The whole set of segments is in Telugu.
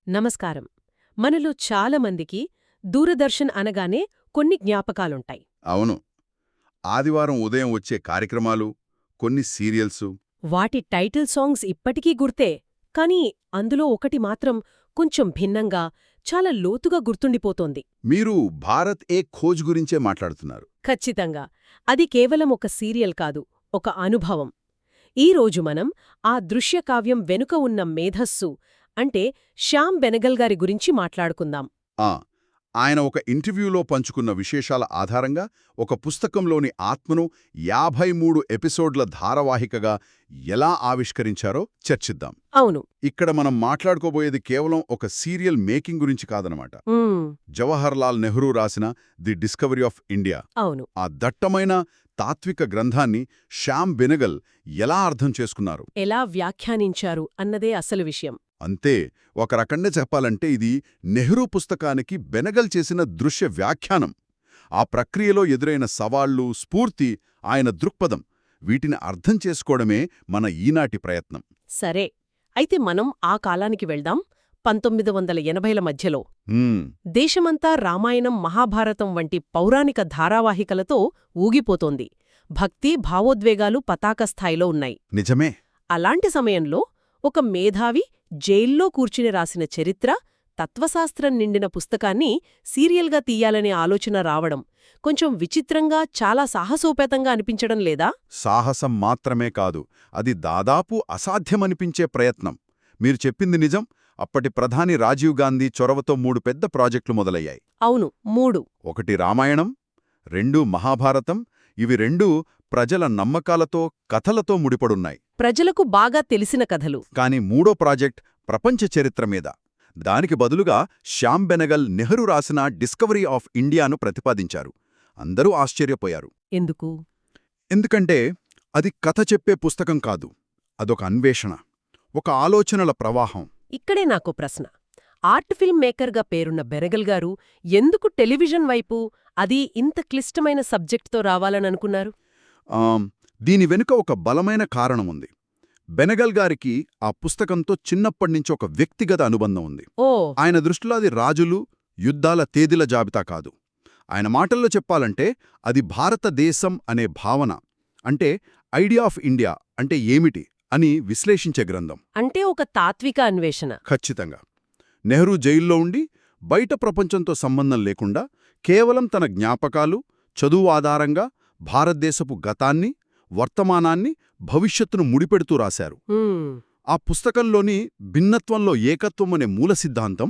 నమస్కారం. మనలో చాలామందికి దూరదర్శన్ అనగానే కొన్ని జ్ఞాపకాలుంటాయి. అవును. ఆదివారం ఉదయం వచ్చే కార్యక్రమాలు, కొన్ని సీరియల్సు. వాటి టైటిల్ సాంగ్స్ ఇప్పటికీ గుర్తే, కానీ అందులో ఒకటి మాత్రం కొంచెం భిన్నంగా, చాలా లోతుగా గుర్తుండిపోతోంది. మీరు భారత్ ఏ ఖోజ్ గురించే మాట్లాడుతున్నారు. ఖచ్చితంగా. అది కేవలం ఒక సీరియల్ కాదు, ఒక అనుభవం. ఈరోజు మనం ఆ దృశ్యకావ్యం వెనుక ఉన్న మేధస్సు అంటే శ్యామ్ బెనగల్ గారి గురించి మాట్లాడుకుందాం. ఆయన ఒక ఇంటర్వ్యూలో పంచుకున్న విశేషాల ఆధారంగా ఒక పుస్తకంలోని ఆత్మను 53 ఎపిసోడ్ల ధారావాహికగా ఎలా ఆవిష్కరించారో చర్చిద్దాం. అవును. ఇక్కడ మనం మాట్లాడుకోబోయేది కేవలం ఒక సీరియల్ మేకింగ్ గురించి కాదనమాట. జవహర్లాల్ నెహ్రూ రాసిన ది డిస్కవరీ ఆఫ్ ఇండియా, అవును, ఆ దట్టమైన తాత్విక గ్రంథాన్ని శ్యామ్ బెనగల్ ఎలా అర్థం చేసుకున్నారు, ఎలా వ్యాఖ్యానించారు అన్నదే అసలు విషయం. అంతే. ఒక రకంగా చెప్పాలంటే ఇది నెహ్రూ పుస్తకానికి బెనగల్ చేసిన దృశ్య వ్యాఖ్యానం. ఆ ప్రక్రియలో ఎదురైన సవాళ్లు, స్ఫూర్తి, ఆయన దృక్పథం, వీటిని అర్థం చేసుకోవడమే మన ఈనాటి ప్రయత్నం. సరే, అయితే మనం ఆ కాలానికి వెళ్దాం. 1980ల మధ్యలో దేశమంతా రామాయణం, మహాభారతం వంటి పౌరాణిక ధారావాహికలతో ఊగిపోతోంది. భక్తి, భావోద్వేగాలు పతాకస్థాయిలో ఉన్నాయి. నిజమే. అలాంటి సమయంలో ఒక మేధావి జైల్లో కూర్చుని రాసిన చరిత్ర, తత్వశాస్త్రం నిండిన పుస్తకాన్ని సీరియల్గా తీయాలనే ఆలోచన రావడం కొంచెం విచిత్రంగా, చాలా సాహసోపేతంగా అనిపించడం లేదా? సాహసం మాత్రమే కాదు, అది దాదాపు అసాధ్యమనిపించే ప్రయత్నం. మీరు చెప్పింది నిజం. అప్పటి ప్రధాని రాజీవ్ గాంధీ చొరవతో 3 పెద్ద ప్రాజెక్టులు మొదలయ్యాయి. అవును, 3. ఒకటి రామాయణం, 2 మహాభారతం. ఇవి 2 ప్రజల నమ్మకాలతో, కథలతో ముడిపడున్నాయి. ప్రజలకు బాగా తెలిసిన కథలు. కాని 3వ ప్రాజెక్ట్ ప్రపంచ చరిత్ర మీద. దానికి బదులుగా శ్యామ్ బెనగల్ నెహ్రూ రాసిన డిస్కవరీ ఆఫ్ ఇండియాను ప్రతిపాదించారు. అందరూ ఆశ్చర్యపోయారు. ఎందుకు? ఎందుకంటే అది కథ చెప్పే పుస్తకం కాదు, అదొక అన్వేషణ, ఒక ఆలోచనల ప్రవాహం. ఇక్కడే నాకు ప్రశ్న. ఆర్ట్ ఫిల్మ్ మేకర్గా పేరున్న బెనగల్ గారు ఎందుకు టెలివిజన్ వైపు, అది ఇంత క్లిష్టమైన సబ్జెక్టుతో రావాలననుకున్నారు? దీని వెనుక ఒక బలమైన కారణముంది. బెనగల్ గారికి ఆ పుస్తకంతో చిన్నప్పటినుంచి ఒక వ్యక్తిగత అనుబంధం ఉంది. ఆయన దృష్టిలో అది రాజులు, యుద్ధాల తేదీల జాబితా కాదు. ఆయన మాటల్లో చెప్పాలంటే అది భారతదేశం అనే భావన, అంటే ఐడియా ఆఫ్ ఇండియా అంటే ఏమిటి అని విశ్లేషించే గ్రంథం. అంటే ఒక తాత్విక అన్వేషణ. ఖచ్చితంగా. నెహ్రూ జైల్లో ఉండి బయట ప్రపంచంతో సంబంధం లేకుండా కేవలం తన జ్ఞాపకాలు, చదువు ఆధారంగా భారతదేశపు గతాన్ని, వర్తమానాన్ని, భవిష్యత్తును ముడిపెడుతూ రాశారు. ఆ పుస్తకంలోని భిన్నత్వంలో ఏకత్వం అనే మూల సిద్ధాంతం,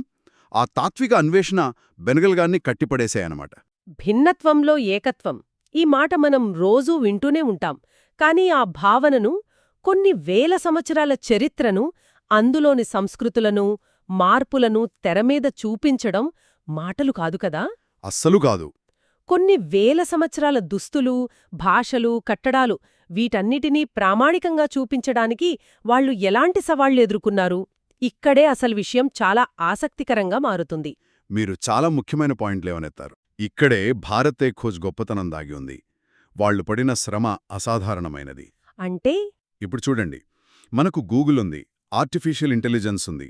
ఆ తాత్విక అన్వేషణ బెనగల్ గారిని కట్టిపడేశాయన్నమాట. భిన్నత్వంలో ఏకత్వం, ఈ మాట మనం రోజూ వింటూనే ఉంటాం. కానీ ఆ భావనను, కొన్ని వేల సంవత్సరాల చరిత్రను, అందులోని సంస్కృతులను, మార్పులను తెరమీద చూపించడం మాటలు కాదు కదా? అస్సలు కాదు. కొన్ని వేల సంవత్సరాల దుస్తులు, భాషలు, కట్టడాలు, వీటన్నిటినీ ప్రామాణికంగా చూపించడానికి వాళ్లు ఎలాంటి సవాళ్లెదుర్కొన్నారు? ఇక్కడే అసలు విషయం చాలా ఆసక్తికరంగా మారుతుంది. మీరు చాలా ముఖ్యమైన పాయింట్లేవనెత్తారు. ఇక్కడే భారతే ఖోజ్ గొప్పతనం దాగి ఉంది. వాళ్లు పడిన శ్రమ అసాధారణమైనది. అంటే ఇప్పుడు చూడండి, మనకు గూగుల్ ఉంది, ఆర్టిఫిషియల్ ఇంటెలిజెన్స్ ఉంది.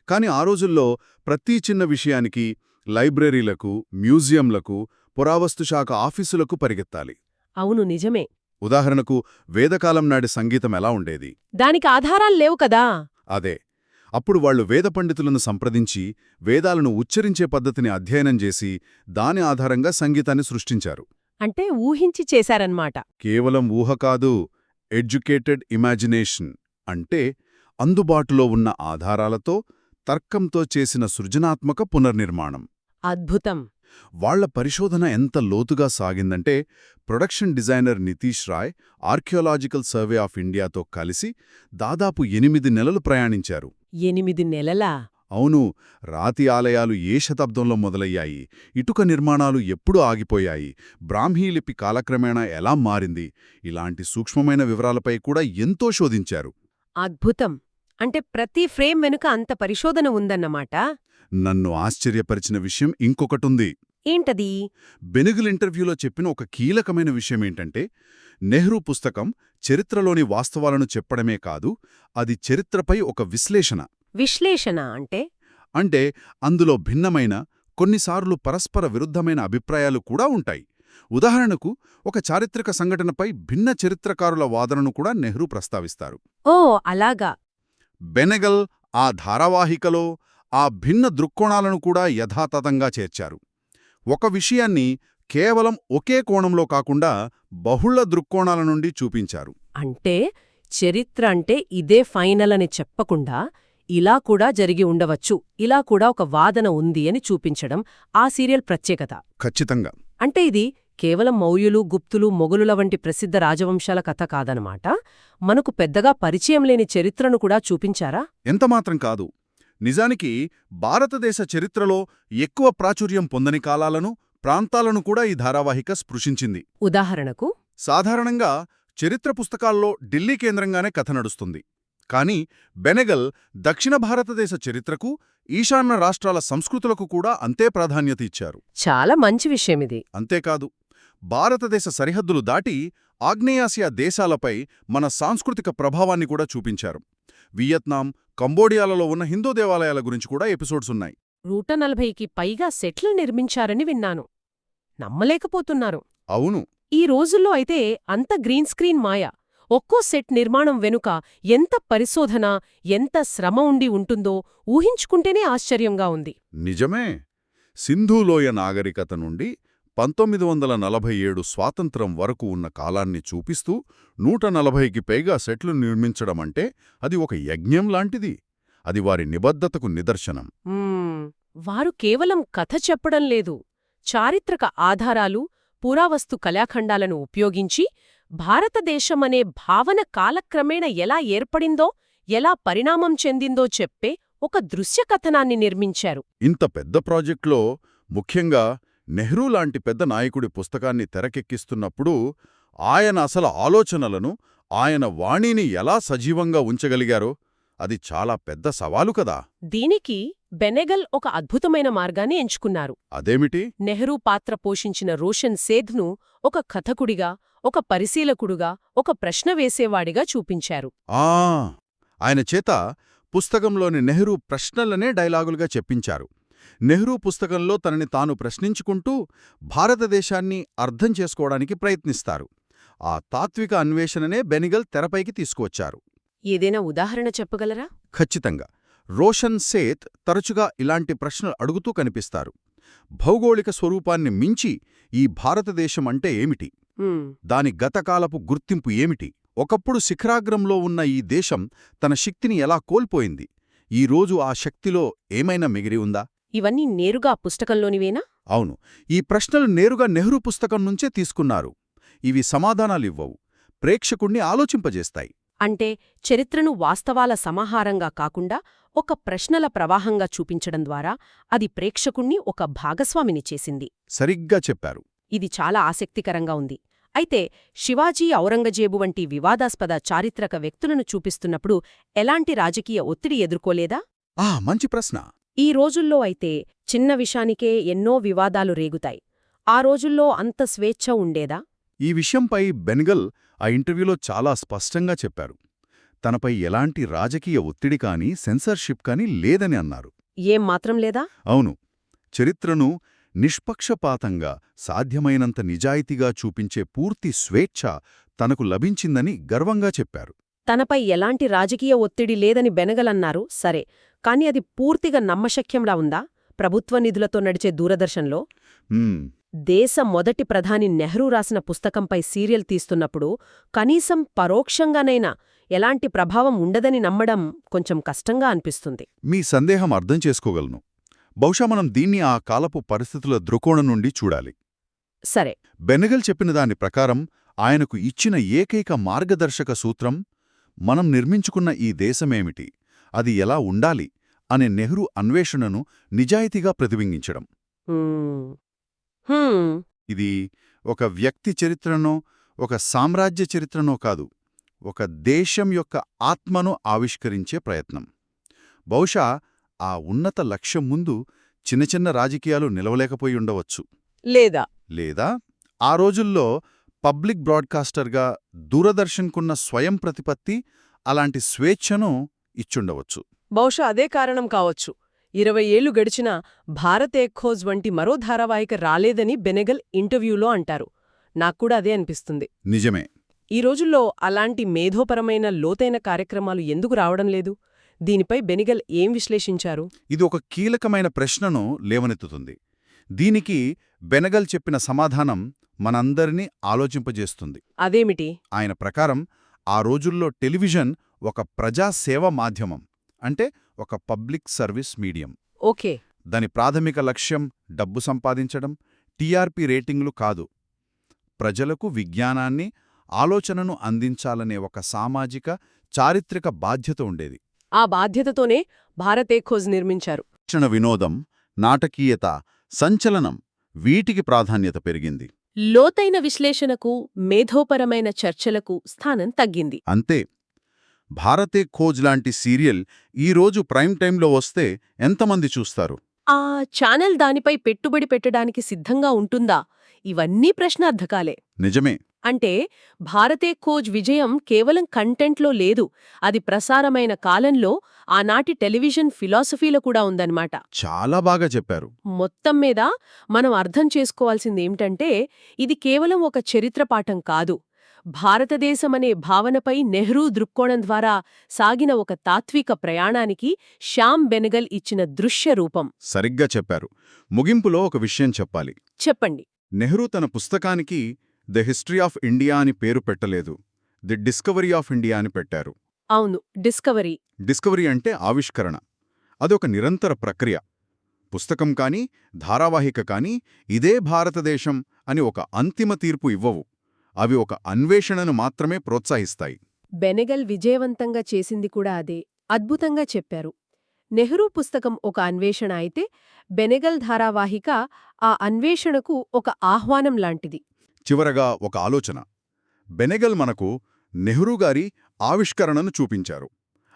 కాని ఆ రోజుల్లో ప్రతి చిన్న విషయానికి లైబ్రరీలకు, మ్యూజియంలకు, పురావస్తు శాఖ ఆఫీసులకు పరిగెత్తాలి. అవును, నిజమే. ఉదాహరణకు వేదకాలం నాటి సంగీతం ఎలా ఉండేది? దానికి ఆధారాల్లేవు కదా. అదే. అప్పుడు వాళ్లు వేద పండితులను సంప్రదించి వేదాలను ఉచ్చరించే పద్ధతిని అధ్యయనం చేసి దాని ఆధారంగా సంగీతాన్ని సృష్టించారు. అంటే ఊహించి చేశారన్మాట. కేవలం ఊహ కాదు, ఎడ్యుకేటెడ్ ఇమాజినేషన్. అంటే అందుబాటులో ఉన్న ఆధారాలతో, తర్కంతో చేసిన సృజనాత్మక పునర్నిర్మాణం. అద్భుతం. వాళ్ల పరిశోధన ఎంత లోతుగా సాగిందంటే production designer Nitish Rai archaeological survey of ఇండియాతో కలిసి దాదాపు 8 నెలలు ప్రయాణించారు. 8 నెలలా? అవును. రాతి ఆలయాలు ఏ శతాబ్దంలో మొదలయ్యాయి, ఇటుక నిర్మాణాలు ఎప్పుడు ఆగిపోయాయి, బ్రాహ్మీలిపి కాలక్రమేణా ఎలా మారింది, ఇలాంటి సూక్ష్మమైన వివరాలపై కూడా ఎంతో శోధించారు. అద్భుతం. అంటే ప్రతి ఫ్రేమ్ వెనుక అంత పరిశోధన ఉందన్నమాట. నన్ను ఆశ్చర్యపరిచిన విషయం ఇంకొకటుంది. ఏంటది? బెనగల్ ఇంటర్వ్యూలో చెప్పిన ఒక కీలకమైన విషయమేంటంటే, నెహ్రూ పుస్తకం చరిత్రలోని వాస్తవాలను చెప్పడమే కాదు, అది చరిత్రపై ఒక విశ్లేషణ. విశ్లేషణ అంటే? అంటే అందులో భిన్నమైన, కొన్నిసార్లు పరస్పర విరుద్ధమైన అభిప్రాయాలు కూడా ఉంటాయి. ఉదాహరణకు, ఒక చారిత్రక సంఘటనపై భిన్న చరిత్రకారుల వాదనను కూడా నెహ్రూ ప్రస్తావిస్తారు. ఓ అలాగా. బెనెగల్ ఆ ధారావాహికలో ఆ భిన్న దృక్కోణాలను కూడా యథాతథంగా చేర్చారు. ఒక విషయాన్ని కేవలం ఒకే కోణంలో కాకుండా బహుళ దృక్కోణాల నుండి చూపించారు. అంటే చరిత్ర అంటే ఇదే ఫైనల్ అని చెప్పకుండా ఇలా కూడా జరిగి ఉండవచ్చు, ఇలా కూడా ఒక వాదన ఉంది అని చూపించడం ఆ సీరియల్ ప్రత్యేకత. ఖచ్చితంగా. అంటే ఇది కేవలం మౌర్యులు, గుప్తులు, మొఘలుల వంటి ప్రసిద్ధ రాజవంశాల కథ కాదనమాట. మనకు పెద్దగా పరిచయం లేని చరిత్రను కూడా చూపించారా? ఎంతమాత్రం కాదు. నిజానికి భారతదేశ చరిత్రలో ఎక్కువ ప్రాచుర్యం పొందని కాలాలను, ప్రాంతాలను కూడా ఈ ధారావాహిక స్పృశించింది. ఉదాహరణకు సాధారణంగా చరిత్ర పుస్తకాల్లో ఢిల్లీ కేంద్రంగానే కథ నడుస్తుంది. కానీ బెనెగల్ దక్షిణ భారతదేశ చరిత్రకు, ఈశాన్య రాష్ట్రాల సంస్కృతులకు కూడా అంతే ప్రాధాన్యత ఇచ్చారు. చాలా మంచి విషయమిది. అంతేకాదు, భారతదేశ సరిహద్దులు దాటి ఆగ్నేయాసియా దేశాలపై మన సాంస్కృతిక ప్రభావాన్ని కూడా చూపించారు. వియత్నాం, కంబోడియాలలో ఉన్న హిందూ దేవాలయాల గురించి కూడా ఎపిసోడ్స్ ఉన్నాయి. 140కి పైగా సెట్లు నిర్మించారని విన్నాను. నమ్మలేకపోతున్నారు. అవును. ఈ రోజుల్లో అయితే అంత గ్రీన్ స్క్రీన్ మాయ. ఒక్కో సెట్ నిర్మాణం వెనుక ఎంత పరిశోధన, ఎంత శ్రమ ఉండి ఉంటుందో ఊహించుకుంటేనే ఆశ్చర్యంగా ఉంది. నిజమే. సింధూలోయ నాగరికత నుండి 1947 స్వాతంత్రం వరకు ఉన్న కాలాన్ని చూపిస్తూ 140కి పైగా సెట్లు నిర్మించడమంటే అది ఒక యజ్ఞం లాంటిది. అది వారి నిబద్ధతకు నిదర్శనం. వారు కేవలం కథ చెప్పడం లేదు, చారిత్రక ఆధారాలు, పురావస్తు కళాఖండాలను ఉపయోగించి భారతదేశమనే భావన కాలక్రమేణ ఎలా ఏర్పడిందో, ఎలా పరిణామం చెందిందో చెప్పే ఒక దృశ్యకథనాన్ని నిర్మించారు. ఇంత పెద్ద ప్రాజెక్ట్లో ముఖ్యంగా నెహ్రూ లాంటి పెద్ద నాయకుడి పుస్తకాన్ని తెరకెక్కిస్తున్నప్పుడు ఆయన అసలు ఆలోచనలను, ఆయన వాణిని ఎలా సజీవంగా ఉంచగలిగారో అది చాలా పెద్ద సవాలు కదా. దీనికి బెనెగల్ ఒక అద్భుతమైన మార్గాన్ని ఎంచుకున్నారు. అదేమిటి? నెహ్రూ పాత్ర పోషించిన రోషన్ సేథ్ను ఒక కథకుడిగా, ఒక పరిశీలకుడుగా, ఒక ప్రశ్న వేసేవాడిగా చూపించారు. ఆయన చేత పుస్తకంలోని నెహ్రూ ప్రశ్నలనే డైలాగులుగా చెప్పించారు. నెహ్రూ పుస్తకంలో తనని తాను ప్రశ్నించుకుంటూ భారతదేశాన్ని అర్థం చేసుకోవడానికి ప్రయత్నిస్తారు. ఆ తాత్విక అన్వేషణనే బెనెగల్ తెరపైకి తీసుకువచ్చారు. ఏదైనా ఉదాహరణ చెప్పగలరా? ఖచ్చితంగా. రోషన్ సేత్ తరచుగా ఇలాంటి ప్రశ్నలు అడుగుతూ కనిపిస్తారు. భౌగోళిక స్వరూపాన్ని మించి ఈ భారతదేశం అంటే ఏమిటి? దాని గతకాలపు గుర్తింపు ఏమిటి? ఒకప్పుడు శిఖరాగ్రంలో ఉన్న ఈ దేశం తన శక్తిని ఎలా కోల్పోయింది? ఈరోజు ఆ శక్తిలో ఏమైనా మిగిలి ఉందా? ఇవన్నీ నేరుగా పుస్తకంలోనివేనా? అవును. ఈ ప్రశ్నలు నేరుగా నెహ్రూ పుస్తకం నుంచే తీసుకున్నారు. ఇవి సమాధానాలివ్వవు, ప్రేక్షకుణ్ణి ఆలోచింపజేస్తాయి. అంటే చరిత్రను వాస్తవాల సమాహారంగా కాకుండా ఒక ప్రశ్నల ప్రవాహంగా చూపించడం ద్వారా అది ప్రేక్షకుణ్ణి ఒక భాగస్వామిని చేసింది. సరిగ్గా చెప్పారు. ఇది చాలా ఆసక్తికరంగా ఉంది. అయితే శివాజీ, ఔరంగజేబు వంటి వివాదాస్పద చారిత్రక వ్యక్తులను చూపిస్తున్నప్పుడు ఎలాంటి రాజకీయ ఒత్తిడి ఎదుర్కోలేదా? మంచి ప్రశ్న. ఈ రోజుల్లో అయితే చిన్న విషయానికే ఎన్నో వివాదాలు రేగుతాయి. ఆ రోజుల్లో అంత స్వేచ్ఛ ఉండేదా? ఈ విషయంపై బెనెగల్ ఆ ఇంటర్వ్యూలో చాలా స్పష్టంగా చెప్పారు. తనపై ఎలాంటి రాజకీయ ఒత్తిడి కానీ, సెన్సార్షిప్ కానీ లేదని అన్నారు. ఏం మాత్రం లేదా? అవును. చరిత్రను నిష్పక్షపాతంగా, సాధ్యమైనంత నిజాయితీగా చూపించే పూర్తి స్వేచ్ఛ తనకు లభించిందని గర్వంగా చెప్పారు. తనపై ఎలాంటి రాజకీయ ఒత్తిడి లేదని బెనగలన్నారు, సరే. కాని అది పూర్తిగా నమ్మశక్యంలా ఉందా ప్రభుత్వ నిధులతో నడిచే దూరదర్శన్లో? దేశ మొదటి ప్రధాని నెహ్రూ రాసిన పుస్తకంపై సీరియల్ తీస్తున్నప్పుడు కనీసం పరోక్షంగానైనా ఎలాంటి ప్రభావం ఉండదని నమ్మడం కొంచెం కష్టంగా అనిపిస్తుంది. మీ సందేహం అర్థం చేసుకోగలను. బహుశా మనం దీన్ని ఆ కాలపు పరిస్థితుల దృకోణం నుండి చూడాలి. సరే. బెనెగల్ చెప్పిన దాని ప్రకారం ఆయనకు ఇచ్చిన ఏకైక మార్గదర్శక సూత్రం మనం నిర్మించుకున్న ఈ దేశమేమిటి, అది ఎలా ఉండాలి అనే నెహ్రూ అన్వేషణను నిజాయితీగా ప్రతిబింబించడం. ఇది ఒక వ్యక్తి చరిత్రనో, ఒక సామ్రాజ్య చరిత్రనో కాదు, ఒక దేశం యొక్క ఆత్మను ఆవిష్కరించే ప్రయత్నం. బహుశా ఆ ఉన్నత లక్ష్యం ముందు చిన్న చిన్న రాజకీయాలు నిలవలేకపోయి ఉండవచ్చు. లేదా ఆ రోజుల్లో పబ్లిక్ బ్రాడ్కాస్టర్గా దూరదర్శన్కున్న స్వయం ప్రతిపత్తి అలాంటి స్వేచ్ఛను ఇచ్చుండవచ్చు. బహుశా అదే కారణం కావచ్చు. 20 ఏళ్లు గడిచినా భారత్ ఏక్ ఖోజ్ వంటి మరో ధారావాహిక రాలేదని బెనెగల్ ఇంటర్వ్యూలో అంటారు. నాక్కూడా అదే అనిపిస్తుంది. నిజమే. ఈ రోజుల్లో అలాంటి మేధోపరమైన లోతైన కార్యక్రమాలు ఎందుకు రావడం లేదు? దీనిపై బెనెగల్ ఏం విశ్లేషించారు? ఇది ఒక కీలకమైన ప్రశ్నను లేవనెత్తుతుంది. దీనికి బెనగల్ చెప్పిన సమాధానం మనందరినీ ఆలోచింపజేస్తుంది. అదేమిటి? ఆయన ప్రకారం ఆ రోజుల్లో టెలివిజన్ ఒక ప్రజాసేవ మాధ్యమం, అంటే ఒక పబ్లిక్ సర్వీస్ మీడియం. ఓకే. దాని ప్రాథమిక లక్ష్యం డబ్బు సంపాదించడం, టీఆర్పీ రేటింగ్లు కాదు. ప్రజలకు విజ్ఞానాన్ని, ఆలోచనను అందించాలనే ఒక సామాజిక, చారిత్రక బాధ్యత ఉండేది. ఆ బాధ్యతతోనే భారత్ ఏక్ ఖోజ్ నిర్మించారు. క్షణ వినోదం, నాటకీయత, సంచలనం వీటికి ప్రాధాన్యత పెరిగింది. లోతైన విశ్లేషణకు, మేధోపరమైన చర్చలకు స్థానం తగ్గింది. అంతే. భారతే ఖోజ్ లాంటి సీరియల్ ఈరోజు ప్రైమ్ టైంలో వస్తే ఎంతమంది చూస్తారు? ఆ ఛానల్ దానిపై పెట్టుబడి పెట్టడానికి సిద్ధంగా ఉంటుందా? ఇవన్నీ ప్రశ్నార్థకాలే. నిజమే. అంటే భారతే ఖోజ్ విజయం కేవలం కంటెంట్లో లేదు, అది ప్రసారమైన కాలంలో ఆనాటి టెలివిజన్ ఫిలాసఫీలో కూడా ఉందన్నమాట. చాలా బాగా చెప్పారు. మొత్తం మీద మనం అర్థం చేసుకోవాల్సిందేమిటంటే, ఇది కేవలం ఒక చరిత్ర పాఠం కాదు, భారతదేశమనే భావనపై నెహ్రూ దృక్కోణం ద్వారా సాగిన ఒక తాత్విక ప్రయాణానికి శ్యామ్ బెనగల్ ఇచ్చిన దృశ్య రూపం. సరిగ్గా చెప్పారు. ముగింపులో ఒక విషయం చెప్పాలి. చెప్పండి. నెహ్రూ తన పుస్తకానికి ది హిస్టరీ ఆఫ్ ఇండియా అని పేరు పెట్టలేదు, ది డిస్కవరీ ఆఫ్ ఇండియా అని పెట్టారు. అవును, డిస్కవరీ. డిస్కవరీ అంటే ఆవిష్కరణ. అదొక నిరంతర ప్రక్రియ. పుస్తకం కానీ, ధారావాహిక కానీ ఇదే భారతదేశం అని ఒక అంతిమ తీర్పు ఇవ్వవు. అవి ఒక అన్వేషణను మాత్రమే ప్రోత్సహిస్తాయి. బెనగల్ విజయవంతంగా చేసింది కూడా అదే. అద్భుతంగా చెప్పారు. నెహ్రూ పుస్తకం ఒక అన్వేషణ అయితే, బెనగల్ ధారావాహిక ఆ అన్వేషణకు ఒక ఆహ్వానం లాంటిది. చివరగా ఒక ఆలోచన. బెనగల్ మనకు నెహ్రూగారి ఆవిష్కరణను చూపించారు.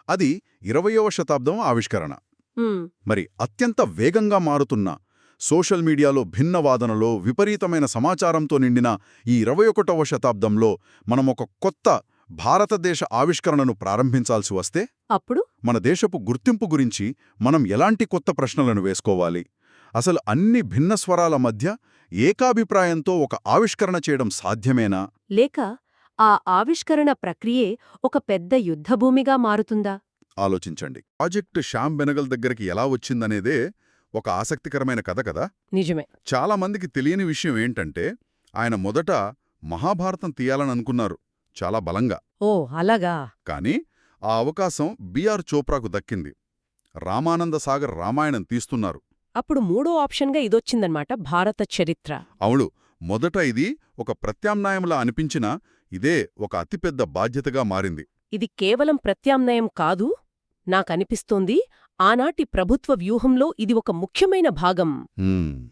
అది 20వ శతాబ్దం ఆవిష్కరణ. మరి అత్యంత వేగంగా మారుతున్న సోషల్ మీడియాలో భిన్నవాదనలో విపరీతమైన సమాచారంతో నిండిన ఈ 21వ శతాబ్దంలో మనం ఒక కొత్త భారతదేశ ఆవిష్కరణను ప్రారంభించాల్సి వస్తే అప్పుడు మన దేశపు గుర్తింపు గురించి మనం ఎలాంటి కొత్త ప్రశ్నలను వేసుకోవాలి? అసలు అన్ని భిన్న స్వరాల మధ్య ఏకాభిప్రాయంతో ఒక ఆవిష్కరణ చేయడం సాధ్యమేనా? లేక ఆ ఆవిష్కరణ ప్రక్రియే ఒక పెద్ద యుద్ధభూమిగా మారుతుందా? ఆలోచించండి. ప్రాజెక్టు శ్యామ్ బెనగల్ దగ్గరికి ఎలా వచ్చిందనేదే ఒక ఆసక్తికరమైన కథ కదా. నిజమే. చాలామందికి తెలియని విషయం ఏంటంటే, ఆయన మొదట మహాభారతం తీయాలని అనుకున్నారు, చాలా బలంగా. ఓ అలాగా. కానీ ఆ అవకాశం బిఆర్ చోప్రాకు దక్కింది. రామానంద సాగర్ రామాయణం తీస్తున్నారు. అప్పుడు మూడో ఆప్షన్గా ఇదొచ్చిందన్నమాట, భారత చరిత్ర. అవును. మొదట ఇది ఒక ప్రత్యామ్నాయంలా అనిపించినా ఇదే ఒక అతిపెద్ద బాధ్యతగా మారింది. ఇది కేవలం ప్రత్యామ్నాయం కాదు, నాకనిపిస్తోంది ఆనాటి ప్రభుత్వ వ్యూహంలో ఇది ఒక ముఖ్యమైన భాగం.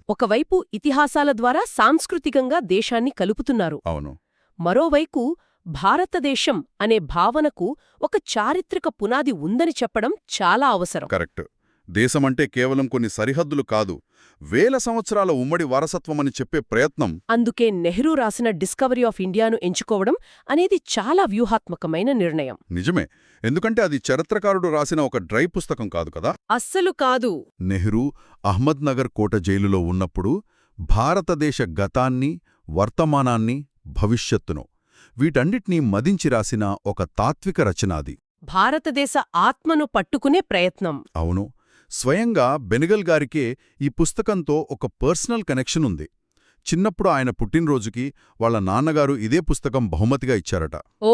ఒకవైపు ఇతిహాసాల ద్వారా సాంస్కృతికంగా దేశాన్ని కలుపుతున్నారు. అవును. మరోవైపు భారతదేశం అనే భావనకు ఒక చారిత్రక పునాది ఉందని చెప్పడం చాలా అవసరం. కరెక్ట్. దేశమంటే కేవలం కొన్ని సరిహద్దులు కాదు, వేల సంవత్సరాల ఉమ్మడి వారసత్వమని చెప్పే ప్రయత్నం. అందుకే నెహ్రూ రాసిన డిస్కవరీ ఆఫ్ ఇండియాను ఎంచుకోవడం అనేది చాలా వ్యూహాత్మకమైన నిర్ణయం. నిజమే. ఎందుకంటే అది చరిత్రకారుడు రాసిన ఒక డ్రై పుస్తకం కాదు కదా. అస్సలు కాదు. నెహ్రూ అహ్మద్నగర్ కోట జైలులో ఉన్నప్పుడు భారతదేశ గతాన్ని, వర్తమానాన్ని, భవిష్యత్తును వీటన్నిటినీ మదించి రాసిన ఒక తాత్విక రచన అది. భారతదేశ ఆత్మను పట్టుకునే ప్రయత్నం. అవును. స్వయంగా బెనగల్ గారికే ఈ పుస్తకంతో ఒక పర్సనల్ కనెక్షన్ ఉంది. చిన్నప్పుడు ఆయన పుట్టినరోజుకి వాళ్ల నాన్నగారు ఇదే పుస్తకం బహుమతిగా ఇచ్చారట. ఓ.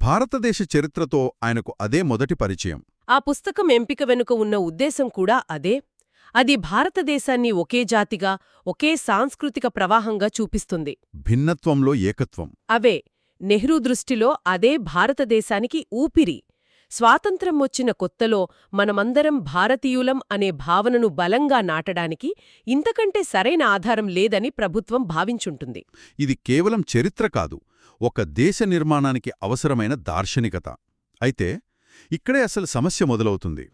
భారతదేశ చరిత్రతో ఆయనకు అదే మొదటి పరిచయం. ఆ పుస్తకం ఎంపిక వెనుక ఉన్న ఉద్దేశం కూడా అదే. అది భారతదేశాన్ని ఒకే జాతిగా, ఒకే సాంస్కృతిక ప్రవాహంగా చూపిస్తుంది. భిన్నత్వంలో ఏకత్వం. అవే నెహ్రూ దృష్టిలో అదే భారతదేశానికి ఊపిరి. స్వాతంత్ర్యం వచ్చిన కొత్తలో మనమందరం భారతీయులం అనే భావనను బలంగా నాటడానికి ఇంతకంటే సరైన ఆధారం లేదని ప్రభుత్వం భావించుంటుంది. ఇది కేవలం చరిత్ర కాదు, ఒక దేశ నిర్మాణానికి అవసరమైన దార్శనికత. అయితే ఇక్కడే అసలు సమస్య మొదలవుతుంది.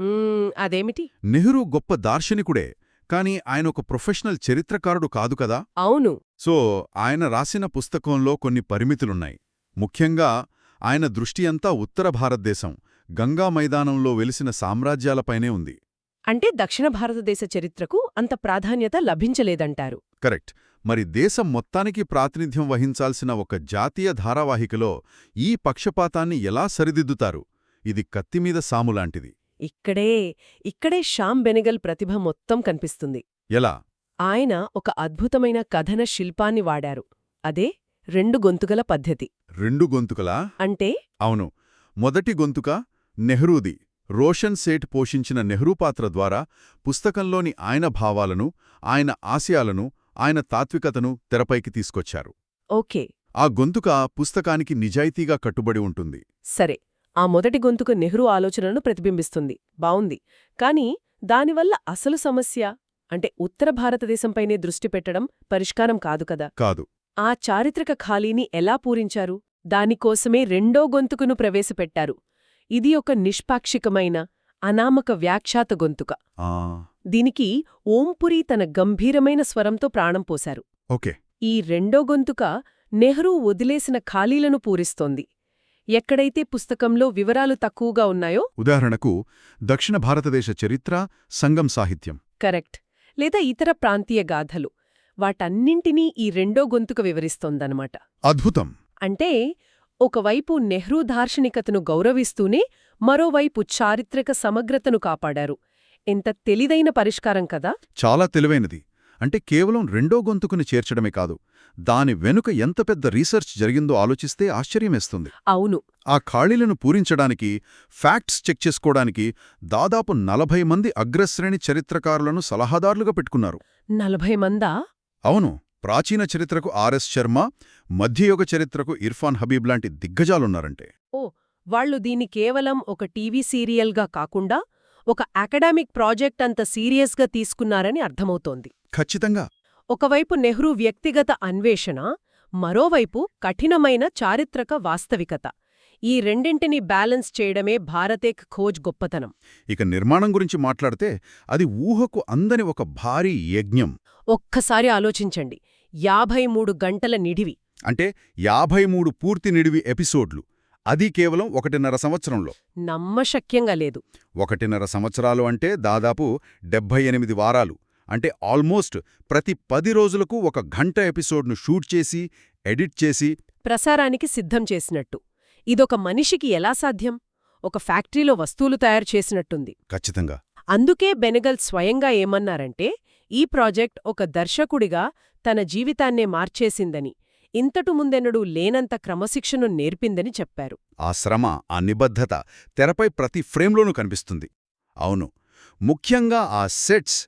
అదేమిటి? నెహ్రూ గొప్ప దార్శనికుడే, కాని ఆయన ఒక ప్రొఫెషనల్ చరిత్రకారుడు కాదు కదా. అవును. సో ఆయన రాసిన పుస్తకంలో కొన్ని పరిమితులున్నాయి. ముఖ్యంగా ఆయన దృష్టి అంతా ఉత్తర భారతదేశం, గంగా మైదానంలో వెలిసిన సామ్రాజ్యాలపైనే ఉంది. అంటే దక్షిణ భారతదేశ చరిత్రకు అంత ప్రాధాన్యత లభించలేదంటారు. కరెక్ట్. మరి దేశం మొత్తానికి ప్రాతినిధ్యం వహించాల్సిన ఒక జాతీయ ధారావాహికలో ఈ పక్షపాతాన్ని ఎలా సరిదిద్దుతారు? ఇది కత్తిమీద సాములాంటిది. ఇక్కడే శ్యామ్ బెనెగల్ ప్రతిభ మొత్తం కనిపిస్తుంది. ఎలా? ఆయన ఒక అద్భుతమైన కథన శిల్పాన్ని వాడారు. అదే 2 గొంతుకల పద్ధతి. 2 గొంతుకలా? అంటే అవును. మొదటి గొంతుక నెహ్రూది. రోషన్ సేఠ్ పోషించిన నెహ్రూ పాత్ర ద్వారా పుస్తకంలోని ఆయన భావాలను, ఆయన ఆశయాలను, ఆయన తాత్వికతను తెరపైకి తీసుకొచ్చారు. ఓకే. ఆ గొంతుక పుస్తకానికి నిజాయితీగా కట్టుబడి ఉంటుంది. సరే, ఆ మొదటి గొంతుక నెహ్రూ ఆలోచనను ప్రతిబింబిస్తుంది. బావుంది. కాని దానివల్ల అసలు సమస్య అంటే ఉత్తర భారతదేశంపైనే దృష్టి పెట్టడం పరిష్కారం కాదు కదా. కాదు. ఆ చారిత్రక ఖాళీని ఎలా పూరించారు? దానికోసమే 2వ గొంతుకును ప్రవేశపెట్టారు. ఇది ఒక నిష్పాక్షికమైన, అనామక వ్యాఖ్యాత గొంతుక. ఆ, దీనికి ఓంపురి తన గంభీరమైన స్వరంతో ప్రాణం పోశారు. ఓకే. ఈ 2వ గొంతుక నెహ్రూ వదిలేసిన ఖాళీలను పూరిస్తోంది. ఎక్కడైతే పుస్తకంలో వివరాలు తక్కువగా ఉన్నాయో, ఉదాహరణకు దక్షిణ భారతదేశ చరిత్ర, సంగం సాహిత్యం. కరెక్ట్, లేదా ఇతర ప్రాంతీయ గాథలు, వాటన్నింటినీ ఈ 2వ గొంతుక వివరిస్తోందన్నమాట. అద్భుతం. అంటే ఒకవైపు నెహ్రూ దార్శనికతను గౌరవిస్తూనే మరోవైపు చారిత్రక సమగ్రతను కాపాడారు. ఎంత తెలివైన పరిష్కారం కదా. చాలా తెలివైనది. అంటే కేవలం 2వ గొంతుకుని చేర్చడమే కాదు, దాని వెనుక ఎంత పెద్ద రీసెర్చ్ జరిగిందో ఆలోచిస్తే ఆశ్చర్యమేస్తుంది. అవును. ఆ ఖాళీలను పూరించడానికి, ఫ్యాక్ట్స్ చెక్ చేసుకోవడానికి దాదాపు 40 మంది అగ్రశ్రేణి చరిత్రకారులను సలహాదారులుగా పెట్టుకున్నారు. 40 మందా? అవును. ప్రాచీన చరిత్రకు ఆర్ఎస్ శర్మ, మధ్యయుగ చరిత్రకు ఇర్ఫాన్ హబీబ్ లాంటి దిగ్గజాలున్నారంటే. ఓ, వాళ్ళు దీన్ని కేవలం ఒక టీవీ సీరియల్గా కాకుండా ఒక అకాడమిక్ ప్రాజెక్ట్ అంత సీరియస్గా తీసుకున్నారని అర్థమవుతోంది. ఖచ్చితంగా. ఒకవైపు నెహ్రూ వ్యక్తిగత అన్వేషణ, మరోవైపు కఠినమైన చారిత్రక వాస్తవికత. ఈ రెండింటినీ బ్యాలెన్స్ చేయడమే భారతేక్ ఖోజ్ గొప్పతనం. ఇక నిర్మాణం గురించి మాట్లాడితే అది ఊహకు అందని ఒక భారీ యజ్ఞం. ఒక్కసారి ఆలోచించండి. 53 గంటల నిడివి. అంటే 53 పూర్తి నిడివి ఎపిసోడ్లు. అది కేవలం 1.5 సంవత్సరంలో. నమ్మశక్యంగా లేదు. 1.5 సంవత్సరాలు అంటే దాదాపు 78 వారాలు. అంటే ఆల్మోస్ట్ ప్రతి 10 రోజులకు 1 గంట ఎపిసోడ్ను షూట్ చేసి, ఎడిట్ చేసి ప్రసారానికి సిద్ధం చేసినట్టు. ఇదొక మనిషికి ఎలా సాధ్యం? ఒక ఫ్యాక్టరీలో వస్తువులు తయారు చేసినట్టుంది. ఖచ్చితంగా. అందుకే బెనెగల్ స్వయంగా ఏమన్నారంటే, ఈ ప్రాజెక్ట్ ఒక దర్శకుడిగా తన జీవితాన్నే మార్చేసిందని, ఇంతటు ముందెన్నడూ లేనంత క్రమశిక్షను నేర్పిందని చెప్పారు. ఆ శ్రమ, ఆ నిబద్ధత తెరపై ప్రతి ఫ్రేమ్లోనూ కనిపిస్తుంది. అవును. ముఖ్యంగా ఆ సెట్స్.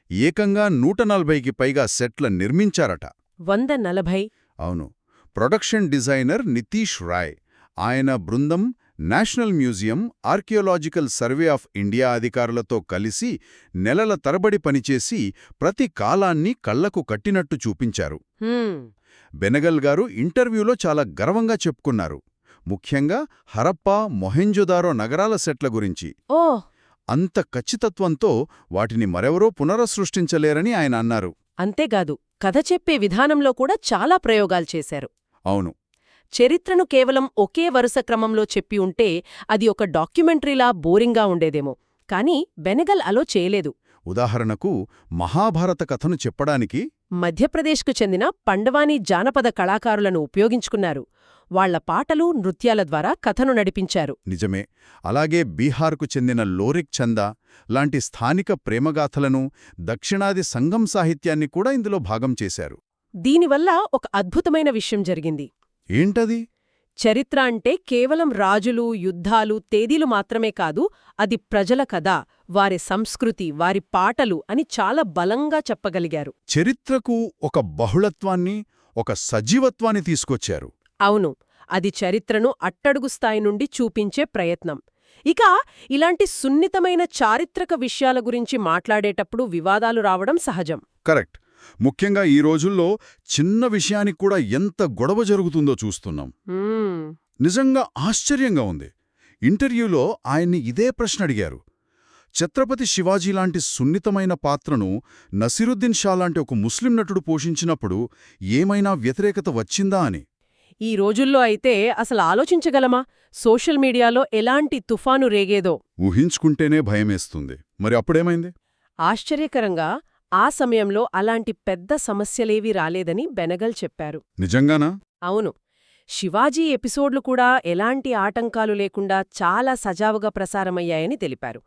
ఏకంగా 140కి పైగా సెట్ల నిర్మించారట. 140? అవును. ప్రొడక్షన్ డిజైనర్ నితీష్ రాయ్, ఆయన బృందం national museum, archaeological survey of India అధికారులతో కలిసి నెలల తరబడి పనిచేసి ప్రతి కాలాన్ని కళ్లకు కట్టినట్టు చూపించారు. బెనగల్ గారు ఇంటర్వ్యూలో చాలా గర్వంగా చెప్పుకున్నారు. ముఖ్యంగా హరప్పా, మొహెంజోదారో నగరాల సెట్ల గురించి. ఓ, అంత ఖచ్చితత్వంతో వాటిని మరెవరో పునరసృష్టించలేరని ఆయన అన్నారు. అంతేకాదు, కథ చెప్పే విధానంలో కూడా చాలా ప్రయోగాలు చేశారు. అవును. చరిత్రను కేవలం ఒకే వరుస క్రమంలో చెప్పి ఉంటే అది ఒక డాక్యుమెంటరీలా బోరింగ్గా ఉండేదేమో. కానీ బెనగల్ అలో చేయలేదు. ఉదాహరణకు మహాభారత కథను చెప్పడానికి మధ్యప్రదేశ్కు చెందిన పండవానీ జానపద కళాకారులను ఉపయోగించుకున్నారు. వాళ్ల పాటలు, నృత్యాల ద్వారా కథను నడిపించారు. నిజమే. అలాగే బీహార్కు చెందిన లోరిక్ చందా లాంటి స్థానిక ప్రేమగాథలను, దక్షిణాది సంగం సాహిత్యాన్ని కూడా ఇందులో భాగం చేశారు. దీనివల్ల ఒక అద్భుతమైన విషయం జరిగింది. ఏంటది? చరిత్ర అంటే కేవలం రాజులు, యుద్ధాలు, తేదీలు మాత్రమే కాదు, అది ప్రజల కథ, వారి సంస్కృతి, వారి పాటలు అని చాలా బలంగా చెప్పగలిగారు. చరిత్రకు ఒక బహుళత్వాన్ని, ఒక సజీవత్వాన్ని తీసుకొచ్చారు. అవును. అది చరిత్రను అట్టడుగు స్థాయి నుండి చూపించే ప్రయత్నం. ఇక ఇలాంటి సున్నితమైన చారిత్రక విషయాల గురించి మాట్లాడేటప్పుడు వివాదాలు రావడం సహజం. కరెక్ట్. ముఖ్యంగా ఈ రోజుల్లో చిన్న విషయానికి కూడా ఎంత గొడవ జరుగుతుందో చూస్తున్నాం. నిజంగా ఆశ్చర్యంగా ఉంది. ఇంటర్వ్యూలో ఆయన్ని ఇదే ప్రశ్న అడిగారు. ఛత్రపతి శివాజీ లాంటి సున్నితమైన పాత్రను నసీరుద్దీన్ షా లాంటి ఒక ముస్లిం నటుడు పోషించినప్పుడు ఏమైనా వ్యతిరేకత వచ్చిందా అని. ఈ రోజుల్లో అయితే అసలు ఆలోచించగలమా సోషల్ మీడియాలో ఎలాంటి తుఫాను రేగేదో? ఊహించుకుంటేనే భయమేస్తుంది. మరి అప్పుడేమైంది? ఆశ్చర్యకరంగా ఆ సమయంలో అలాంటి పెద్ద సమస్యలేవీ రాలేదని బెనగల్ చెప్పారు. నిజంగానా? అవును. శివాజీ ఎపిసోడ్లు కూడా ఎలాంటి ఆటంకాలు లేకుండా చాలా సజావుగా ప్రసారమయ్యాయని తెలిపారు.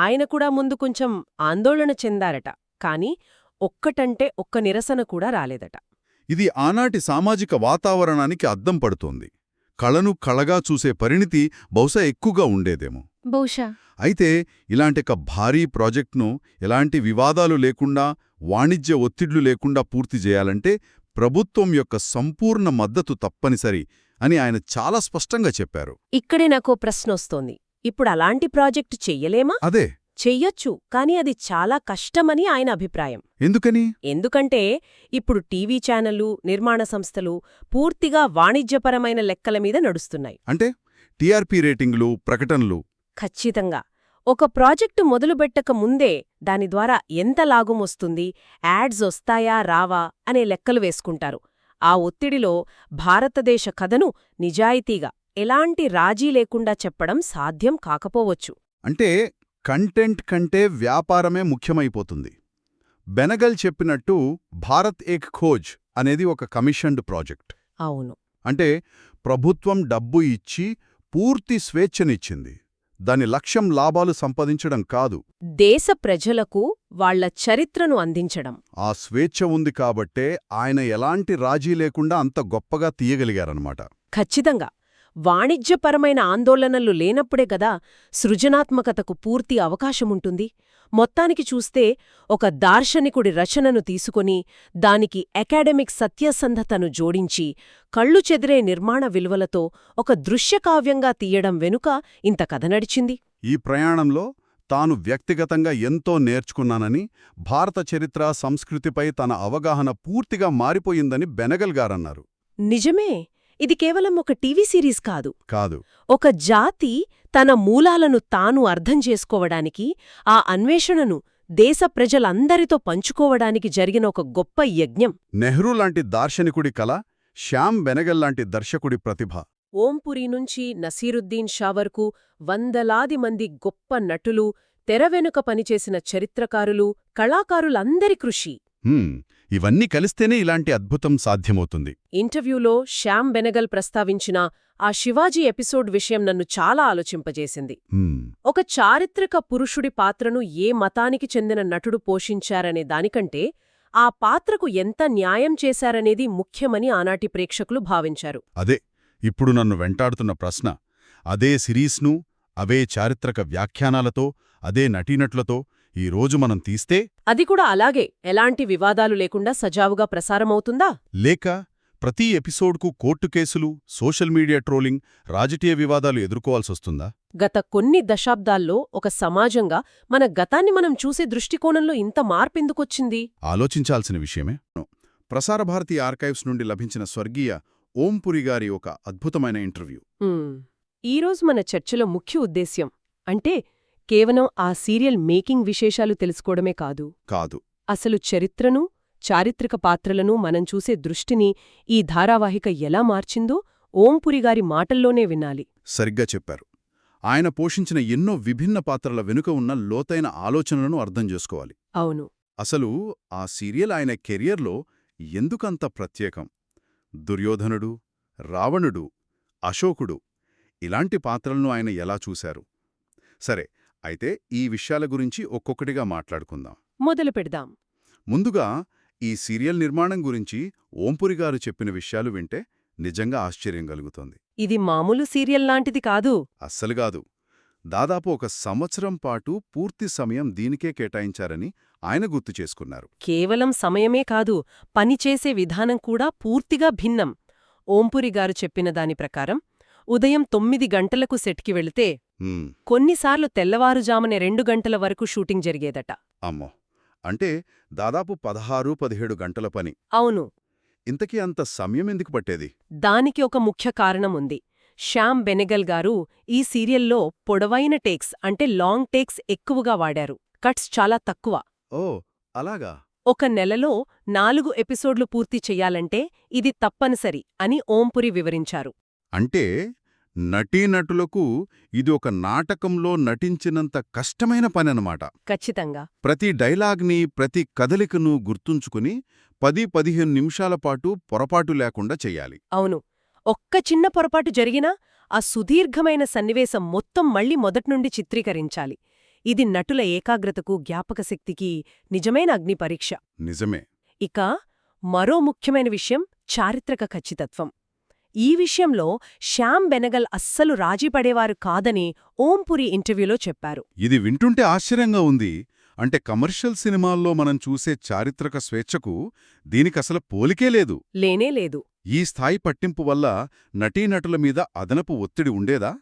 ఆయన కూడా ముందు కొంచెం ఆందోళన చెందారట. కానీ ఒక్కటంటే ఒక్క నిరసన కూడా రాలేదట. ఇది ఆనాటి సామాజిక వాతావరణానికి అద్దం పడుతోంది. కళను కళగా చూసే పరిణితి బహుశా ఎక్కువగా ఉండేదేమో. బహుశా. అయితే ఇలాంటిక భారీ ప్రాజెక్ట్ను ఎలాంటి వివాదాలు లేకుండా, వాణిజ్య ఒత్తిళ్లు లేకుండా పూర్తి చేయాలంటే ప్రభుత్వం యొక్క సంపూర్ణ మద్దతు తప్పనిసరి అని ఆయన చాలా స్పష్టంగా చెప్పారు. ఇక్కడే నాకో ప్రశ్నొస్తోంది. ఇప్పుడు అలాంటి ప్రాజెక్టు చెయ్యలేమా? అదే. చెయ్యొచ్చు, కానీ అది చాలా కష్టమని ఆయన అభిప్రాయం. ఎందుకని? ఎందుకంటే ఇప్పుడు టీవీ ఛానళ్లు, నిర్మాణ సంస్థలు పూర్తిగా వాణిజ్యపరమైన లెక్కల మీద నడుస్తున్నాయి. అంటే టీఆర్పీ రేటింగులు, ప్రకటనలు. ఖచ్చితంగా. ఒక ప్రాజెక్టు మొదలుపెట్టక ముందే దాని ద్వారా ఎంత లాభం వస్తుంది, యాడ్స్ వస్తాయా రావా అనే లెక్కలు వేసుకుంటారు. ఆ ఒత్తిడిలో భారతదేశ కథను నిజాయితీగా, ఎలాంటి రాజీ లేకుండా చెప్పడం సాధ్యం కాకపోవచ్చు. అంటే కంటెంట్ కంటే వ్యాపారమే ముఖ్యమైపోతుంది. బెనగల్ చెప్పినట్టు భారత్ ఏక్ ఖోజ్ అనేది ఒక కమిషన్డ్ ప్రాజెక్ట్. అవును. అంటే ప్రభుత్వం డబ్బు ఇచ్చి పూర్తి స్వేచ్ఛనిచ్చింది. దాని లక్ష్యం లాభాలు సంపాదించడం కాదు, దేశ ప్రజలకు వాళ్ల చరిత్రను అందించడం. ఆ స్వేచ్ఛ ఉంది కాబట్టే ఆయన ఎలాంటి రాజీ లేకుండా అంత గొప్పగా తీయగలిగారన్నమాట. ఖచ్చితంగా. వాణిజ్యపరమైన ఆందోళనలు లేనప్పుడే గదా సృజనాత్మకతకు పూర్తి అవకాశముంటుంది. మొత్తానికి చూస్తే ఒక దార్శనికుడి రచనను తీసుకొని దానికి అకాడమిక్ సత్యసంధతను జోడించి కళ్ళు చెదిరే నిర్మాణ విలువలతో ఒక దృశ్యకావ్యంగా తీయడం వెనుక ఇంత కథ నడిచింది. ఈ ప్రయాణంలో తాను వ్యక్తిగతంగా ఎంతో నేర్చుకున్నానని, భారత చరిత్ర, సంస్కృతిపై తన అవగాహన పూర్తిగా మారిపోయిందని బెనగల్ గారన్నారు. నిజమే. ఇది కేవలం ఒక టీవీ సిరీస్ కాదు. ఒక జాతి తన మూలాలను తాను అర్థం చేసుకోవడానికి, ఆ అన్వేషణను దేశ ప్రజలందరితో పంచుకోవడానికి జరిగిన ఒక గొప్ప యజ్ఞం. నెహ్రూ లాంటి దార్శనికుడి కల, శ్యామ్ బెనగల్ లాంటి దర్శకుడి ప్రతిభ. ఓంపురి నుంచి నసీరుద్దీన్ షా వరకు వందలాది మంది గొప్ప నటులు, తెరవెనుక పనిచేసిన చరిత్రకారులు, కళాకారులందరి కృషి. ఇవన్నీ కలిస్తేనే ఇలాంటి అద్భుతం సాధ్యమవుతుంది. ఇంటర్వ్యూలో శ్యామ్ బెనగల్ ప్రస్తావించిన ఆ శివాజీ ఎపిసోడ్ విషయం నన్ను చాలా ఆలోచింపజేసింది. ఒక చారిత్రక పురుషుడి పాత్రను ఏ మతానికి చెందిన నటుడు పోషించారనే దానికంటే ఆ పాత్రకు ఎంత న్యాయం చేశారనేది ముఖ్యమని ఆనాటి ప్రేక్షకులు భావించారు. అదే ఇప్పుడు నన్ను వెంటాడుతున్న ప్రశ్న. అదే సిరీస్ను, అవే చారిత్రక వ్యాఖ్యానాలతో, అదే నటీనటులతో ఈ రోజు మనం తీస్తే అది కూడా అలాగే ఎలాంటి వివాదాలు లేకుండా సజావుగా ప్రసారమవుతుందా? లేక ప్రతి ఎపిసోడ్కు కోర్టు కేసులు, సోషల్ మీడియా ట్రోలింగ్, రాజకీయ వివాదాలు ఎదుర్కోవాల్సొస్తుందా? గత కొన్ని దశాబ్దాల్లో ఒక సమాజంగా మన గతాన్ని మనం చూసే దృష్టికోణంలో ఇంత మార్పెందుకొచ్చింది? ఆలోచించాల్సిన విషయమే. ప్రసారభారతి ఆర్కైవ్స్ నుండి లభించిన స్వర్గీయ ఓంపురి గారి ఒక అద్భుతమైన ఇంటర్వ్యూ. ఈరోజు మన చర్చలో ముఖ్య ఉద్దేశ్యం అంటే కేవలం ఆ సీరియల్ మేకింగ్ విశేషాలు తెలుసుకోవడమే కాదు. అసలు చరిత్రను, చారిత్రక పాత్రలను మనం చూసే దృష్టిని ఈ ధారావాహిక ఎలా మార్చిందో ఓంపురిగారి మాటల్లోనే వినాలి. సరిగ్గా చెప్పారు. ఆయన పోషించిన ఎన్నో విభిన్న పాత్రల వెనుక ఉన్న లోతైన ఆలోచనలను అర్థం చేసుకోవాలి. అవును. అసలు ఆ సీరియల్ ఆయన కెరియర్లో ఎందుకంత ప్రత్యేకం? దుర్యోధనుడు, రావణుడు, అశోకుడు ఇలాంటి పాత్రలను ఆయన ఎలా చూశారు? సరే, అయితే ఈ విషయాల గురించి ఒక్కొక్కటిగా మాట్లాడుకుందాం. మొదలు పెడదాం. ముందుగా ఈ సీరియల్ నిర్మాణం గురించి ఓంపురిగారు చెప్పిన విషయాలు వింటే నిజంగా ఆశ్చర్యం కలుగుతోంది. ఇది మామూలు సీరియల్ లాంటిది కాదు. అస్సలుగాదు. దాదాపు 1 సంవత్సరం పాటు పూర్తి సమయం దీనికే కేటాయించారని ఆయన గుర్తు చేసుకున్నారు. కేవలం సమయమే కాదు, పనిచేసే విధానం కూడా పూర్తిగా భిన్నం. ఓంపురిగారు చెప్పిన దాని ప్రకారం ఉదయం 9 గంటలకు సెట్కి వెళితే కొన్నిసార్లు తెల్లవారుజామునే 2 గంటల వరకు షూటింగ్ జరిగేదట. అమ్మో, అంటే దాదాపు 16-17 గంటల పని. అవును. ఇంతకీ అంత సమయం ఎందుకు పట్టేది? దానికి ఒక ముఖ్య కారణం ఉంది. శ్యామ్ బెనగల్ గారు ఈ సీరియల్లో పొడవైన టేక్స్ అంటే లాంగ్ టేక్స్ ఎక్కువగా వాడారు. కట్స్ చాలా తక్కువ. ఓ అలాగా. ఒక నెలలో 4 ఎపిసోడ్లు పూర్తి చెయ్యాలంటే ఇది తప్పనిసరి అని ఓంపురి వివరించారు. అంటే నటీనటులకు ఇది ఒక నాటకంలో నటించినంత కష్టమైన పనన్నమాట. ఖచ్చితంగా. ప్రతి డైలాగ్ని, ప్రతి కదలికను గుర్తుంచుకుని 10-15 నిమిషాల పాటు పొరపాటు లేకుండా చెయ్యాలి. అవును. ఒక్క చిన్న పొరపాటు జరిగినా ఆ సుదీర్ఘమైన సన్నివేశం మొత్తం మళ్లీ మొదట్నుండి చిత్రీకరించాలి. ఇది నటుల ఏకాగ్రతకు, జ్ఞాపకశక్తికి నిజమైన అగ్నిపరీక్ష. నిజమే. ఇక మరో ముఖ్యమైన విషయం చారిత్రక ఖచ్చితత్వం. ఈ విషయంలో శ్యామ్ బెనగల్ అస్సలు రాజీపడేవారు కాదని ఓంపురి ఇంటర్వ్యూలో చెప్పారు. ఇది వింటుంటే ఆశ్చర్యంగా ఉంది. అంటే కమర్షియల్ సినిమాల్లో మనం చూసే చారిత్రక స్వేచ్ఛకు దీనికసలు పోలికే లేదు. లేనేలేదు. ఈ స్థాయి పట్టింపు వల్ల నటీనటుల మీద అదనపు ఒత్తిడి ఉండేదా?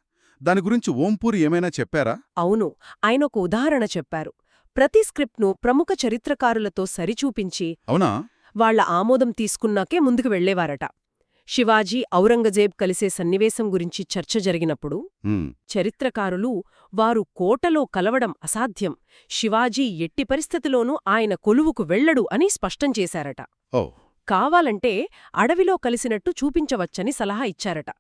దాని గురించి ఓంపూరి ఏమైనా చెప్పారా? అవును. ఆయన ఒక ఉదాహరణ చెప్పారు. ప్రతి స్క్రిప్ట్ను ప్రముఖ చరిత్రకారులతో సరిచూపించి అవునా? వాళ్ల ఆమోదం తీసుకున్నాకే ముందుకు వెళ్లేవారట. శివాజీ, ఔరంగజేబ్ కలిసే సన్నివేశం గురించి చర్చ జరిగినప్పుడు చరిత్రకారులు వారు కోటలో కలవడం అసాధ్యం, శివాజీ ఎట్టి పరిస్థితిలోనూ ఆయన కొలువుకు వెళ్లడు అని స్పష్టం చేశారట. కావాలంటే అడవిలో కలిసినట్టు చూపించవచ్చని సలహా ఇచ్చారట.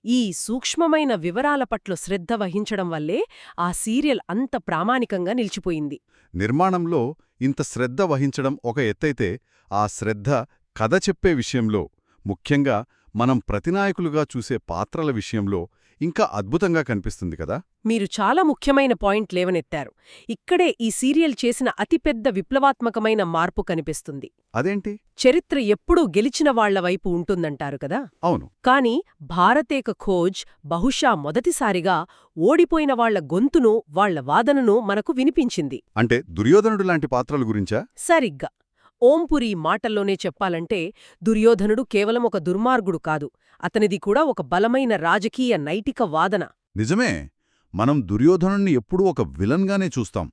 ఈ సూక్ష్మమైన వివరాల పట్ల శ్రద్ధ వహించడం వల్లే ఆ సీరియల్ అంత ప్రామాణికంగా నిలిచిపోయింది. నిర్మాణంలో ఇంత శ్రద్ధ వహించడం ఒక ఎత్తైతే, ఆ శ్రద్ధ కథ చెప్పే విషయంలో, ముఖ్యంగా మనం ప్రతినాయకులుగా చూసే పాత్రల విషయంలో ఇంకా అద్భుతంగా కనిపిస్తుంది కదా. మీరు చాలా ముఖ్యమైన పాయింట్ లేవనెత్తారు. ఇక్కడే ఈ సీరియల్ చేసిన అతిపెద్ద విప్లవాత్మకమైన మార్పు కనిపిస్తుంది. అదేంటి? చరిత్ర ఎప్పుడూ గెలిచిన వాళ్ల వైపు ఉంటుందంటారు కదా. అవును. కాని భారతేక ఖోజ్ బహుశా మొదటిసారిగా ఓడిపోయిన వాళ్ల గొంతును, వాళ్ల వాదనను మనకు వినిపించింది. అంటే దుర్యోధనుడు లాంటి పాత్రల గురించా? సరిగ్గా. ఓంపురి మాటల్లోనే చెప్పాలంటే దుర్యోధనుడు కేవలం ఒక దుర్మార్గుడు కాదు, అతనిది కూడా ఒక బలమైన రాజకీయ నైతిక వాదన. నిజమే. మనం దుర్యోధనుణ్ణి ఎప్పుడూ ఒక విలన్గానే చూస్తాం,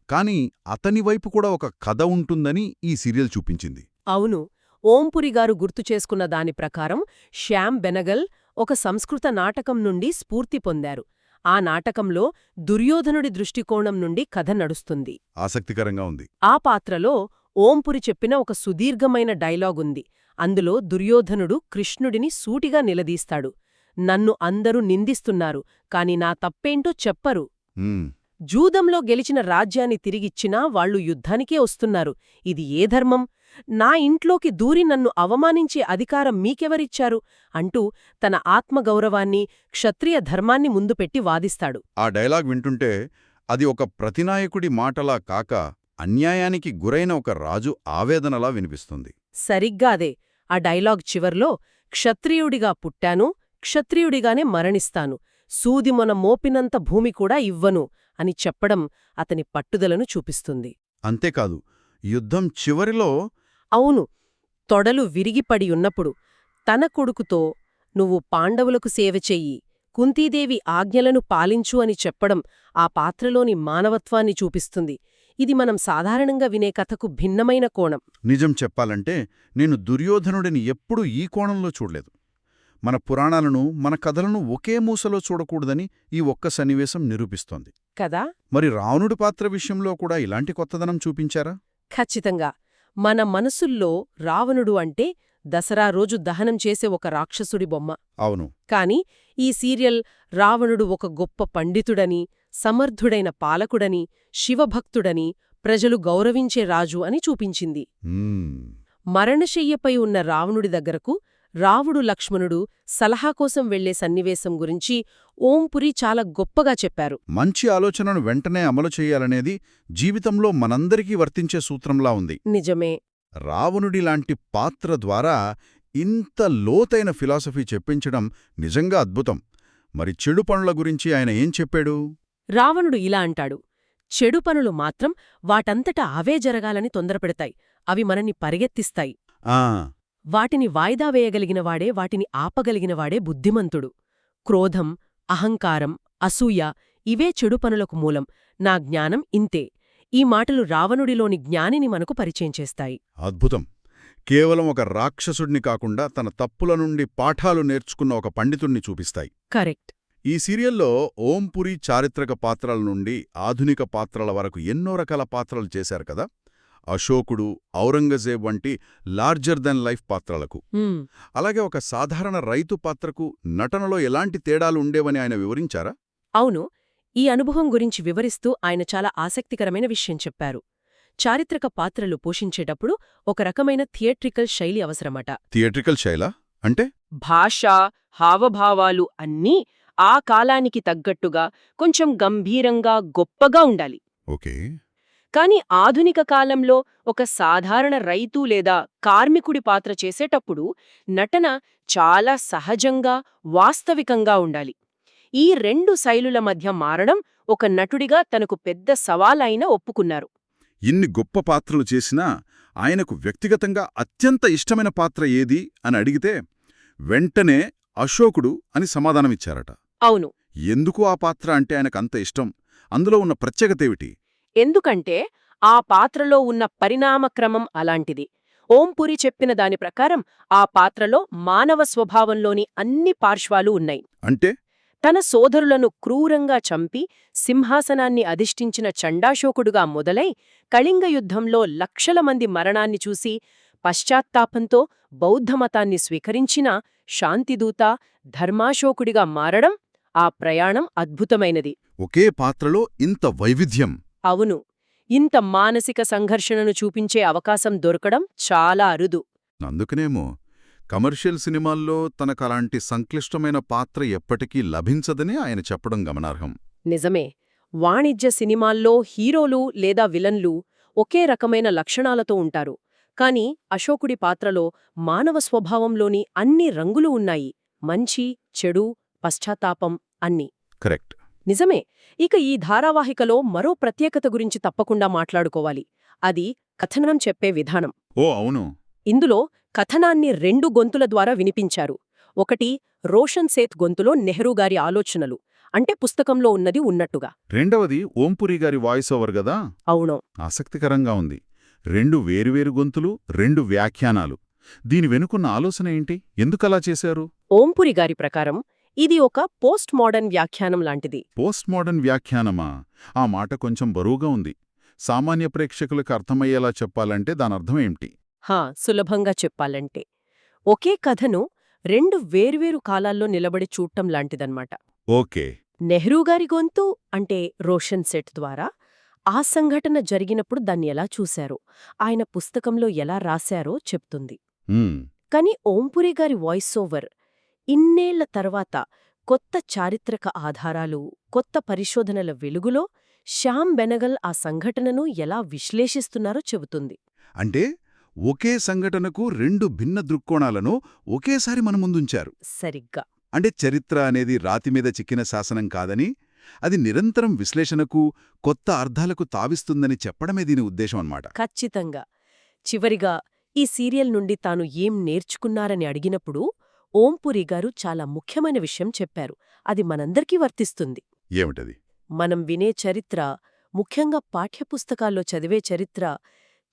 కానీ అతని వైపు కూడా ఒక కథ ఉంటుందని ఈ సీరియల్ చూపించింది. అవును. ఓంపురిగారు గుర్తుచేసుకున్న దాని ప్రకారం శ్యామ్ బెనగల్ ఒక సంస్కృత నాటకం నుండి స్ఫూర్తి పొందారు. ఆ నాటకంలో దుర్యోధనుడి దృష్టికోణం నుండి కథ నడుస్తుంది. ఆసక్తికరంగా ఉంది. ఆ పాత్రలో ఓంపురి చెప్పిన ఒక సుదీర్ఘమైన డైలాగుంది. అందులో దుర్యోధనుడు కృష్ణుడిని సూటిగా నిలదీస్తాడు. నన్ను అందరూ నిందిస్తున్నారు, కాని నా తప్పేంటో చెప్పరు. జూదంలో గెలిచిన రాజ్యాన్ని తిరిగిచ్చినా వాళ్లు యుద్ధానికే వస్తున్నారు. ఇది ఏ ధర్మం? నా ఇంట్లోకి దూరి నన్ను అవమానించే అధికారం మీకెవరిచ్చారు? అంటూ తన ఆత్మగౌరవాన్ని, క్షత్రియ ధర్మాన్ని ముందుపెట్టి వాదిస్తాడు. ఆ డైలాగ్ వింటుంటే అది ఒక ప్రతినాయకుడి మాటలా కాక అన్యాయానికి గురైన ఒక రాజు ఆవేదనలా వినిపిస్తుంది. సరిగ్గా అదే. ఆ డైలాగ్ చివర్లో క్షత్రియుడిగా పుట్టాను, క్షత్రియుడిగానే మరణిస్తాను, సూదిమొన మోపినంత భూమి కూడా ఇవ్వను అని చెప్పడం అతని పట్టుదలను చూపిస్తుంది. అంతేకాదు, యుద్ధం చివరిలో అవును, తొడలు విరిగిపడి ఉన్నప్పుడు తన కొడుకుతో నువ్వు పాండవులకు సేవ చెయ్యి, కుంతీదేవి ఆజ్ఞలను పాలించు అని చెప్పడం ఆ పాత్రలోని మానవత్వాన్ని చూపిస్తుంది. ఇది మనం సాధారణంగా వినే కథకు భిన్నమైన కోణం. నిజం చెప్పాలంటే నేను దుర్యోధనుడిని ఎప్పుడూ ఈ కోణంలో చూడలేదు. మన పురాణాలను, మన కథలను ఒకే మూసలో చూడకూడదని ఈ ఒక్క సన్నివేశం నిరూపిస్తోంది కదా. మరి రావణుడి పాత్ర విషయంలో కూడా ఇలాంటి కొత్తదనం చూపించారా? ఖచ్చితంగా. మన మనసుల్లో రావణుడు అంటే దసరా రోజు దహనం చేసే ఒక రాక్షసుడి బొమ్మ. అవును. కాని ఈ సీరియల్ రావణుడు ఒక గొప్ప పండితుడని, సమర్థుడైన పాలకుడని, శివభక్తుడని, ప్రజలు గౌరవించే రాజు అని చూపించింది. మరణశయ్యపై ఉన్న రావణుడి దగ్గరకు రావుడు లక్ష్మణుడు సలహా కోసం వెళ్లే సన్నివేశం గురించి ఓంపురి చాలా గొప్పగా చెప్పారు. మంచి ఆలోచనను వెంటనే అమలు చెయ్యాలనేది జీవితంలో మనందరికీ వర్తించే సూత్రంలా ఉంది. నిజమే. రావణుడిలాంటి పాత్ర ద్వారా ఇంత లోతైన ఫిలాసఫీ చెప్పించడం నిజంగా అద్భుతం. మరి చెడు పనుల గురించి ఆయన ఏం చెప్పాడు? రావణుడు ఇలా అంటాడు, చెడు పనులు మాత్రం వాటంతటా అవే జరగాలని తొందరపెడతాయి, అవి మనని పరిగెత్తిస్తాయి. వాటిని వాయిదా వేయగలిగినవాడే, వాటిని ఆపగలిగినవాడే బుద్ధిమంతుడు. క్రోధం, అహంకారం, అసూయ ఇవే చెడు పనులకు మూలం. నా జ్ఞానం ఇంతే. ఈ మాటలు రావణుడిలోని జ్ఞానిని మనకు పరిచయం చేస్తాయి. అద్భుతం. కేవలం ఒక రాక్షసుడిని కాకుండా తన తప్పుల నుండి పాఠాలు నేర్చుకున్న ఒక పండితుణ్ణి చూపిస్తాయి. కరెక్ట్. ఈ సీరియల్లో ఓంపురి చారిత్రక పాత్రల నుండి ఆధునిక పాత్రల వరకు ఎన్నో రకాల పాత్రలు చేశారు కదా. అశోకుడు, ఔరంగజేబ్ వంటి లార్జర్ దెన్ లైఫ్ పాత్రలకు. హ్మ్. అలాగే ఒక సాధారణ రైతు పాత్రకు నటనలో ఎలాంటి తేడాలు ఉండేవని ఆయన వివరించారా? అవును, ఈ అనుభవం గురించి వివరిస్తూ ఆయన చాలా ఆసక్తికరమైన విషయం చెప్పారు. చారిత్రక పాత్రలు పోషించేటప్పుడు ఒక రకమైన థియేట్రికల్ శైలి అవసరమట. థియేట్రికల్ శైలా అంటే? భాష, హావభావాలు అన్నీ ఆ కాలానికి తగ్గట్టుగా కొంచెం గంభీరంగా, గొప్పగా ఉండాలి. ఓకే. కాని ఆధునిక కాలంలో ఒక సాధారణ రైతు లేదా కార్మికుడి పాత్ర చేసేటప్పుడు నటన చాలా సహజంగా, వాస్తవికంగా ఉండాలి. ఈ రెండు శైలుల మధ్య మారడం ఒక నటుడిగా తనకు పెద్ద సవాలైన ఒప్పుకున్నారు. ఇన్ని గొప్ప పాత్రలు చేసినా ఆయనకు వ్యక్తిగతంగా అత్యంత ఇష్టమైన పాత్ర ఏది అని అడిగితే వెంటనే అశోకుడు అని సమాధానమిచ్చారట. అవును. ఎందుకు ఆ పాత్ర అంటే ఆయనకంత ఇష్టం? అందులో ఉన్న ప్రత్యేకతేమిటి? ఎందుకంటే ఆ పాత్రలో ఉన్న పరిణామక్రమం అలాంటిది. ఓంపురి చెప్పిన దాని ప్రకారం ఆ పాత్రలో మానవ స్వభావంలోని అన్ని పార్శ్వాలు ఉన్నాయి. అంటే? తన సోదరులను క్రూరంగా చంపి సింహాసనాన్ని అధిష్ఠించిన చండాశోకుడుగా మొదలై కళింగ యుద్ధంలో లక్షల మంది మరణాన్ని చూసి పశ్చాత్తాపంతో బౌద్ధమతాన్ని స్వీకరించిన శాంతిదూత, ధర్మాశోకుడిగా మారడం, ఆ ప్రయాణం అద్భుతమైనది. ఒకే పాత్రలో ఇంత వైవిధ్యం! అవును, ఇంత మానసిక సంఘర్షణను చూపించే అవకాశం దొరకడం చాలా అరుదు. అందుకనేమో కమర్షియల్ సినిమాల్లో తనకలాంటి సంక్లిష్టమైన పాత్ర ఎప్పటికీ లభించదని ఆయన చెప్పడం గమనార్హం. నిజమే. వాణిజ్య సినిమాల్లో హీరోలు లేదా విలన్లు ఒకే రకమైన లక్షణాలతో ఉంటారు. కాని అశోకుడి పాత్రలో మానవ స్వభావంలోని అన్ని రంగులు ఉన్నాయి. మంచి, చెడు, పశ్చాత్తాపం అన్నీ. కరెక్ట్. నిజమే. ఇక ఈ ధారావాహికలో మరో ప్రత్యేకత గురించి తప్పకుండా మాట్లాడుకోవాలి. అది కథనం చెప్పే విధానం. ఓ అవును. ఇందులో కథనాన్ని 2 గొంతుల ద్వారా వినిపించారు. ఒకటి రోషన్ సేత్ గొంతులో నెహ్రూగారి ఆలోచనలు, అంటే పుస్తకంలో ఉన్నది ఉన్నట్టుగా. రెండవది ఓంపురి గారి వాయిస్ ఓవర్ గదా? అవును. ఆసక్తికరంగా ఉంది. 2 వేరువేరు గొంతులు, 2 వ్యాఖ్యానాలు. దీని వెనుకున్న ఆలోచన ఏంటి? ఎందుకలా చేశారు? ఓంపురి గారి ప్రకారం ఇది ఒక పోస్ట్ మోడర్న్ వ్యాఖ్యానం లాంటిది. పోస్ట్ మోడర్న్ వ్యాఖ్యానమా? ఆ మాట కొంచెం బరువుగా ఉంది. సామాన్య ప్రేక్షకులకు అర్థమయ్యేలా చెప్పాలంటే దానర్థం ఏమిటి? సులభంగా చెప్పాలంటే ఒకే కథను 2 వేర్వేరు కాలాల్లో నిలబడి చూడటం లాంటిదన్నమాట. ఓకే. నెహ్రూగారి గొంతు అంటే రోషన్ సెట్ ద్వారా ఆ సంఘటన జరిగినప్పుడు దాన్ని ఎలా చూశారో, ఆయన పుస్తకంలో ఎలా రాశారో చెప్తుంది. కాని ఓంపురి గారి వాయిస్ ఓవర్ ఇన్నేళ్ల తర్వాత కొత్త చారిత్రక ఆధారాలు, కొత్త పరిశోధనల వెలుగులో శ్యామ్ బెనగల్ ఆ సంఘటనను ఎలా విశ్లేషిస్తున్నారో చెబుతుంది. అంటే ఒకే సంఘటనకు 2 భిన్న దృక్కోణాలను ఒకేసారి మన ముందుంచారు. సరిగ్గా. అంటే చరిత్ర అనేది రాతిమీద చిక్కిన శాసనం కాదని, అది నిరంతరం విశ్లేషణకు, కొత్త అర్థాలకు తావిస్తుందని చెప్పడమే దీని ఉద్దేశం అన్నమాట. ఖచ్చితంగా. చివరిగా ఈ సీరియల్ నుండి తాను ఏం నేర్చుకున్నారని అడిగినప్పుడు ఓంపురి గారు చాలా ముఖ్యమైన విషయం చెప్పారు. అది మనందరికీ వర్తిస్తుంది. ఏమిటది? మనం వినే చరిత్ర, ముఖ్యంగా పాఠ్యపుస్తకాల్లో చదివే చరిత్ర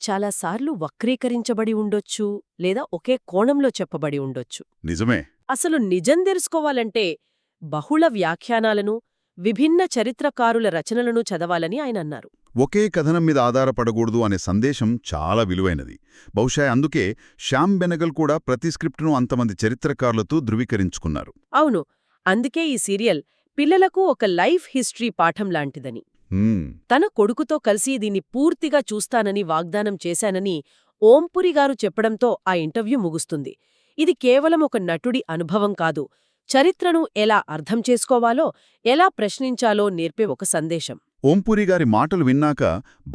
చాలాసార్లు వక్రీకరించబడి ఉండొచ్చు, లేదా ఒకే కోణంలో చెప్పబడి ఉండొచ్చు. నిజమే. అసలు నిజం తెలుసుకోవాలంటే బహుళ వ్యాఖ్యానాలను, విభిన్న చరిత్రకారుల రచనలను చదవాలని ఆయన అన్నారు. ఒకే కథనం మీద ఆధారపడకూడదు అనే సందేశం చాలా విలువైనది. బహుశా అందుకే శ్యామ్ బెనగల్ కూడా ప్రతి స్క్రిప్టును అంతమంది చరిత్రకారులతో ధృవీకరించుకున్నారు. అవును, అందుకే ఈ సీరియల్ పిల్లలకు ఒక లైఫ్ హిస్టరీ పాఠం లాంటిదని. తన కొడుకుతో కలిసి దీన్ని పూర్తిగా చూస్తానని వాగ్దానం చేశానని ఓంపురి గారు చెప్పడంతో ఆ ఇంటర్వ్యూ ముగుస్తుంది. ఇది కేవలం ఒక నటుడి అనుభవం కాదు, చరిత్రను ఎలా అర్థం చేసుకోవాలో, ఎలా ప్రశ్నించాలో నేర్పే ఒక సందేశం. ఓంపురి గారి మాటలు విన్నాక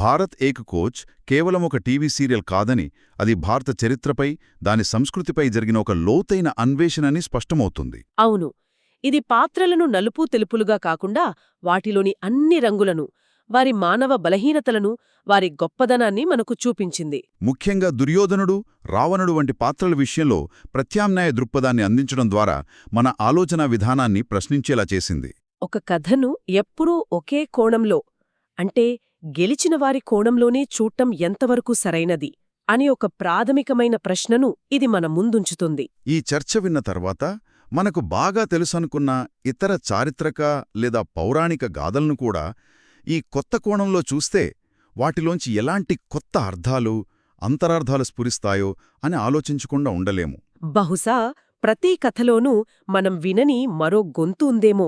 భారత్ ఏక్ కోచ్ కేవలం ఒక టీవీ సీరియల్ కాదని, అది భారత చరిత్రపై, దాని సంస్కృతిపై జరిగిన ఒక లోతైన అన్వేషణని స్పష్టమవుతుంది. అవును, ఇది పాత్రలను నలుపు తెలుపులుగా కాకుండా వాటిలోని అన్ని రంగులను, వారి మానవ బలహీనతలను, వారి గొప్పదనాన్ని మనకు చూపించింది. ముఖ్యంగా దుర్యోధనుడు, రావణుడు వంటి పాత్రల విషయంలో ప్రత్యామ్నాయ దృక్పథాన్ని అందించడం ద్వారా మన ఆలోచనా విధానాన్ని ప్రశ్నించేలా చేసింది. ఒక కథను ఎప్పుడూ ఒకే కోణంలో, అంటే గెలిచిన వారి కోణంలోనే చూడటం ఎంతవరకు సరైనది అని ఒక ప్రాథమికమైన ప్రశ్నను ఇది మన ముందుంచుతుంది. ఈ చర్చ విన్న తర్వాత మనకు బాగా తెలుసనుకున్న ఇతర చారిత్రక లేదా పౌరాణిక గాథలను కూడా ఈ కొత్త కోణంలో చూస్తే వాటిలోంచి ఎలాంటి కొత్త అర్థాలు అంతరార్థాలు స్ఫురిస్తాయో అని ఆలోచించకుండా ఉండలేము. బహుశా ప్రతి కథలోనూ మనం వినని మరో గొంతు ఉందేమో.